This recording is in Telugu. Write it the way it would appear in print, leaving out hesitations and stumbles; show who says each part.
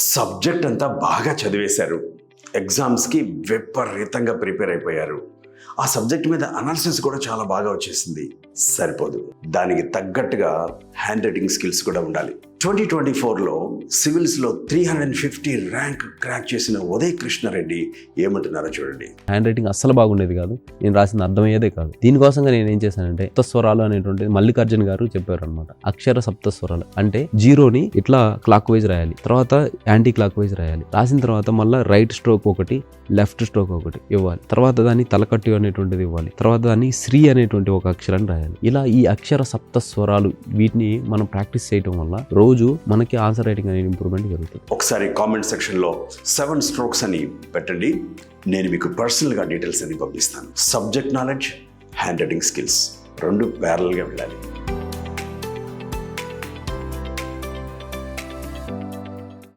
Speaker 1: సబ్జెక్ట్ అంతా బాగా చదివేశారు, ఎగ్జామ్స్కి విపరీతంగా ప్రిపేర్ అయిపోయారు, ఆ సబ్జెక్ట్ మీద అనాలిసిస్ కూడా చాలా బాగా వచ్చేసింది. సరిపోదు, దానికి తగ్గట్టుగా హ్యాండ్ రైటింగ్ స్కిల్స్ కూడా ఉండాలి. 2024లో సివిల్స్లో 350 ర్యాంక్ క్రాక్ చేసిన ఉదయ్ కృష్ణారెడ్డి ఏమంటున్నారో చూడండి.
Speaker 2: హ్యాండ్ రైటింగ్ అస్సలు బాగుండేది కాదు, నేను రాసింది అర్థమయ్యేదే కాదు. దీనికోసంగా నేను ఏం చేశానంటే సప్తస్వరాలు అనేటువంటి మల్లికార్జున గారు చెప్పారు అనమాట. అక్షర సప్తస్వరాలు అంటే జీరోని ఇట్లా క్లాక్ వైజ్ రాయాలి, తర్వాత యాంటీ క్లాక్ వైజ్ రాయాలి, రాసిన తర్వాత మళ్ళీ రైట్ స్ట్రోక్ ఒకటి, లెఫ్ట్ స్ట్రోక్ ఒకటి ఇవ్వాలి, తర్వాత దాన్ని తలకట్టు అనేటువంటిది ఇవ్వాలి, తర్వాత దాన్ని శ్రీ అనేటువంటి ఒక అక్షరాన్ని రాయాలి. ఇలా ఈ అక్షర సప్తస్వరాలు వీటిని మనం ప్రాక్టీస్ చేయడం వల్ల రోజు మనకి ఆన్సర్ రైటింగ్ అనేది ఇంప్రూవ్మెంట్ జరుగుతుంది.
Speaker 1: ఒకసారి కామెంట్ సెక్షన్లో 7 strokes అని పెట్టండి, నేను మీకు పర్సనల్గా డీటెయిల్స్ అని పంపిస్తాను. Subject knowledge, hand writing skills 2 ప్యారల్గా వెళ్ళాలి.